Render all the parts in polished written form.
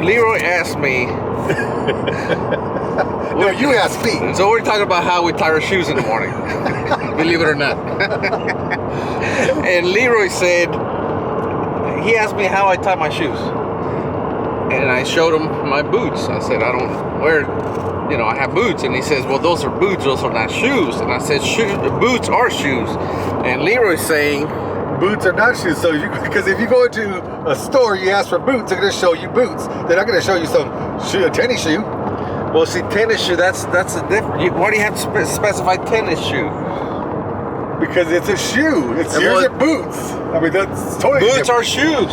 Leroy asked me. No, you asked me. So we're talking about how we tie our shoes in the morning. Believe it or not. And Leroy said, he asked me how I tie my shoes. And I showed him my boots. I said, I don't wear, you know, I have boots. And he says, well, those are boots, those are not shoes. And I said, boots are shoes. And Leroy's saying, boots are not shoes. So, because if you go into a store, you ask for boots, they're going to show you boots. They're not going to show you some a tennis shoe. well, see, tennis shoe, that's the difference. Why do you have to specify tennis shoe? Because it's a shoe. It's yours are boots. I mean, that's totally boots different. are shoes.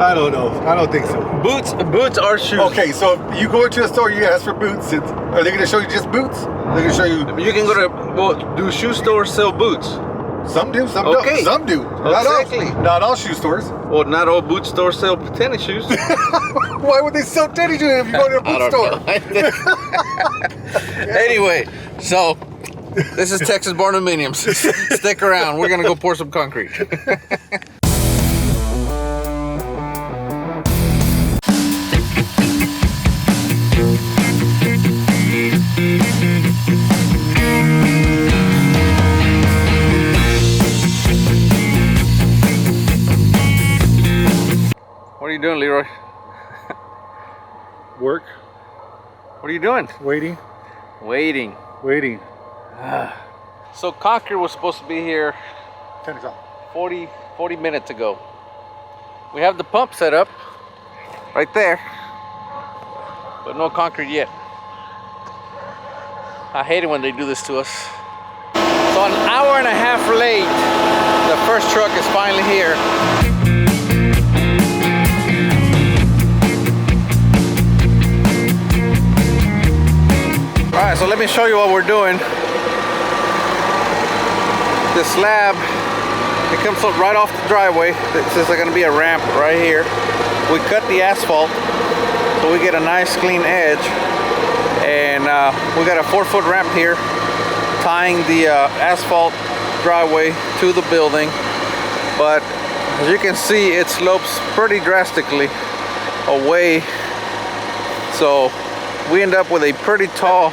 I don't know. I don't think so. Boots are shoes. Okay, so if you go into a store, you ask for boots. Are they going to show you just boots? They're going to show you. You can go to, well, do shoe stores sell boots? Some do, some don't. Some do. Exactly. Not all shoe stores. Well, not all boot stores sell tennis shoes. Why would they sell tennis shoes if you go to a boot store? Anyway, so this is Texas Barndominiums. Stick around. We're going to go pour some concrete. What are you doing, Leroy? Work. What are you doing? Waiting. Waiting. So concrete was supposed to be here 10 o'clock. 40 minutes ago. We have the pump set up right there, but no concrete yet. I hate it when they do this to us. So an hour and a half late, the first truck is finally here. All right, so let me show you what we're doing. The slab, it comes up right off the driveway. This is going to be a ramp right here. We cut the asphalt so we get a nice clean edge, and we got a 4-foot ramp here tying the asphalt driveway to the building. But as you can see, it slopes pretty drastically away, so we end up with a pretty tall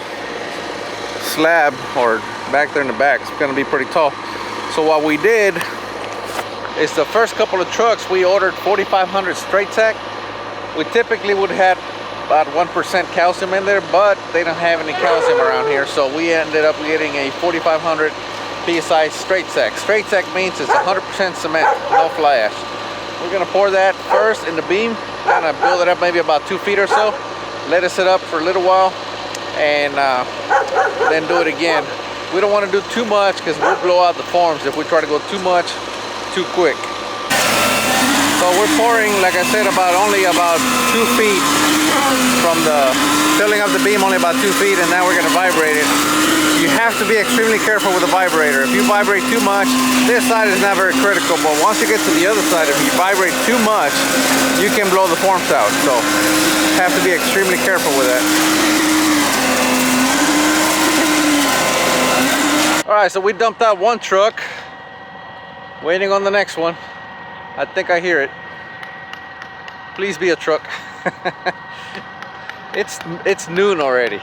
slab, or back there in the back it's going to be pretty tall. So what we did is, the first couple of trucks we ordered 4,500 straight tack. We typically would have about 1% calcium in there, but they don't have any calcium around here, so we ended up getting a 4,500 psi straight tack. Straight tack means it's 100% cement, no fly ash. We're going to pour that first in the beam, kind of build it up maybe about 2 feet or so, let it sit up for a little while, and then do it again. We don't want to do too much because we'll blow out the forms if we try to go too much too quick. So we're pouring, like I said, only about 2 feet from the filling of the beam, only about 2 feet, and now we're going to vibrate it. You have to be extremely careful with the vibrator. If you vibrate too much, this side is not very critical, but once you get to the other side, if you vibrate too much, you can blow the forms out. So have to be extremely careful with that. All right, so we dumped out one truck, waiting on the next one. I think I hear it. Please be a truck. It's noon already.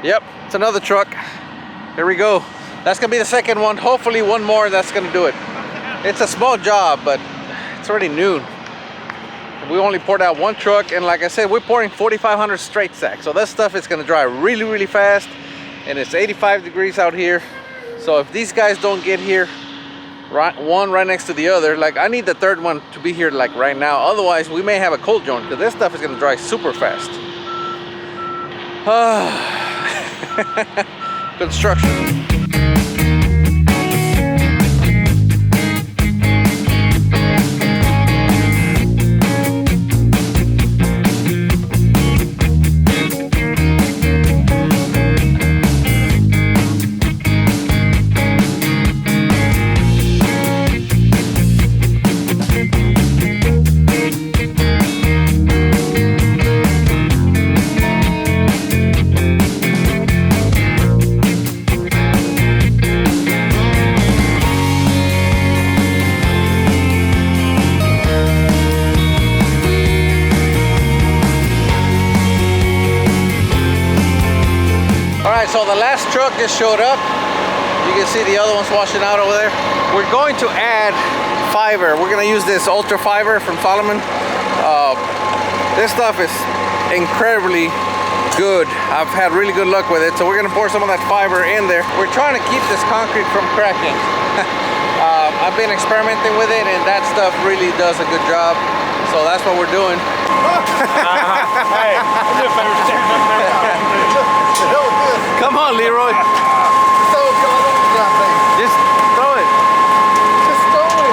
Yep, it's another truck. Here we go. That's gonna be the second one. Hopefully one more, that's gonna do it. It's a small job, but it's already noon. We only poured out one truck, and like I said, we're pouring 4,500 straight stack. So that stuff is gonna dry really, really fast, and it's 85 degrees out here. So if these guys don't get here, one right next to the other, like I need the third one to be here like right now. Otherwise, we may have a cold joint because this stuff is gonna dry super fast. Construction. the last truck just showed up. You can see the other one's washing out over there. We're going to add fiber. We're gonna use this ultra fiber from Solomon. This stuff is incredibly good. I've had really good luck with it. So we're gonna pour some of that fiber in there. We're trying to keep this concrete from cracking. I've been experimenting with it, and that stuff really does a good job. So that's what we're doing. Hey, I'm just standing up there. Come on, Leroy. Just throw it. Just throw it.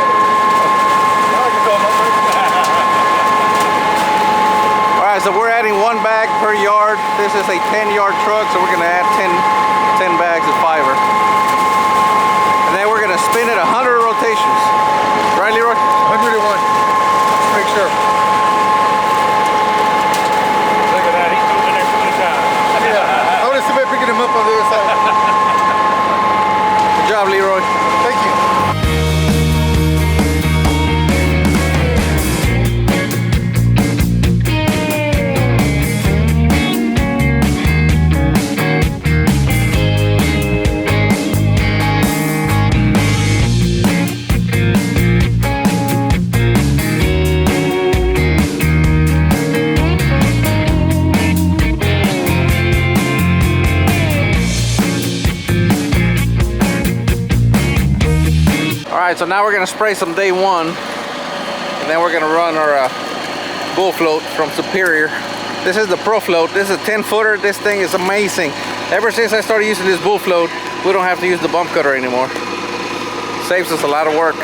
Alright, so we're adding 1 bag per yard. This is a 10-yard truck, so we're gonna add 10 bags of fiber. And then we're gonna spin it 100 rotations. Right, Leroy? 101. Let's make sure. Look at that, he's moving there 20 times. Yeah. I want to see me picking him up on the other side. Good job, Leroy. Thank you. Alright, so now we're gonna spray some day 1, and then we're gonna run our bull float from Superior. This is the Pro Float. This is a 10-footer. This thing is amazing. Ever since I started using this bull float, we don't have to use the bump cutter anymore. Saves us a lot of work.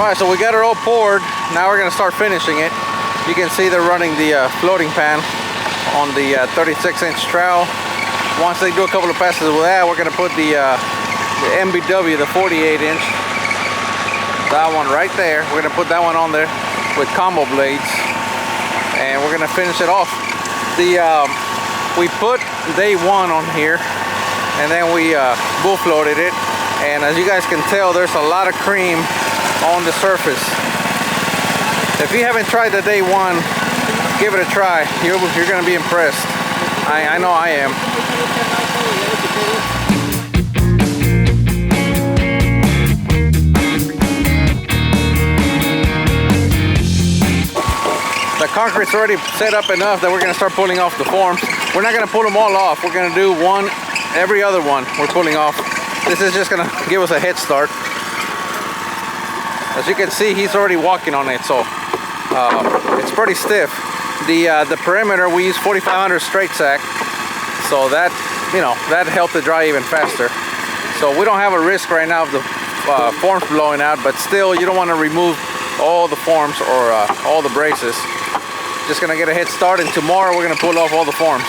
Alright, so we got it all poured. Now we're gonna start finishing it. You can see they're running the floating pan on the 36-inch trowel. Once they do a couple of passes with that, we're gonna put the MBW, the 48-inch. That one right there. We're gonna put that one on there with combo blades, and we're gonna finish it off. We put day 1 on here, and then we bull floated it. And as you guys can tell, there's a lot of cream on the surface. If you haven't tried the day 1, give it a try. You're gonna be impressed. I know I am. The concrete's already set up enough that we're gonna start pulling off the forms. We're not gonna pull them all off. We're gonna do one, every other one we're pulling off. This is just gonna give us a head start. As you can see, he's already walking on it, so it's pretty stiff. The perimeter, we use 4500 straight sack, so that, you know, that helped it dry even faster. So we don't have a risk right now of the forms blowing out, but still, you don't want to remove all the forms or all the braces. Just gonna get a head start, and tomorrow we're gonna pull off all the forms.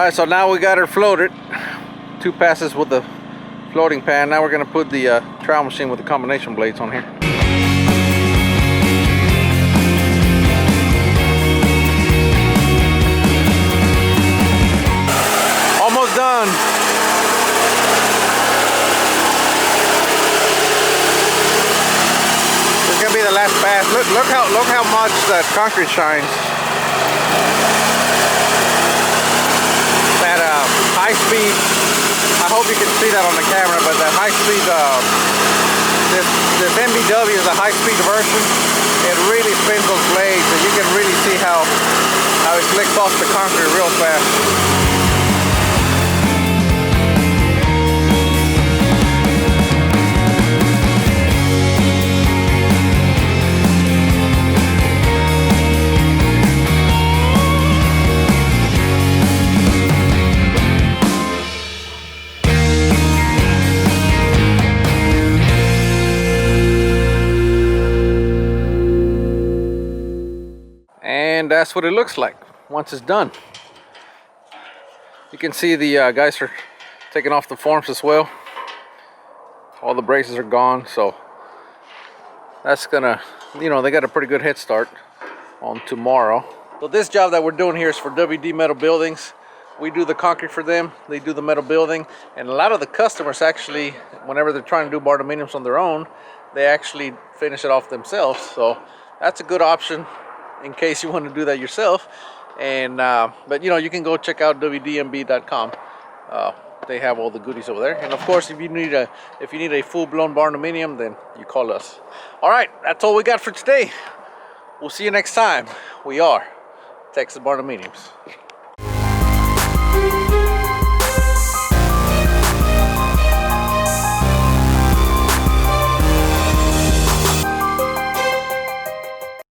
Alright, so now we got her floated. 2 passes with the floating pan. Now we're gonna put the trowel machine with the combination blades on here. Almost done. This is gonna be the last pass. Look how much that concrete shines. That high speed. I hope you can see that on the camera, but that high speed. This MBW is a high speed version. It really spins those blades, and you can really see how it flicks off the concrete real fast. And that's what it looks like once it's done. You can see the guys are taking off the forms as well. All the braces are gone, so that's gonna, you know, they got a pretty good head start on tomorrow. So this job that we're doing here is for WD Metal Buildings. We do the concrete for them, they do the metal building, and a lot of the customers actually, whenever they're trying to do Barndominiums on their own, they actually finish it off themselves. So that's a good option in case you want to do that yourself. And but you know, you can go check out wdmb.com. They have all the goodies over there. And of course, if you need a full-blown Barndominium, then you call us. All right, that's all we got for today. We'll see you next time. We are Texas Barndominiums.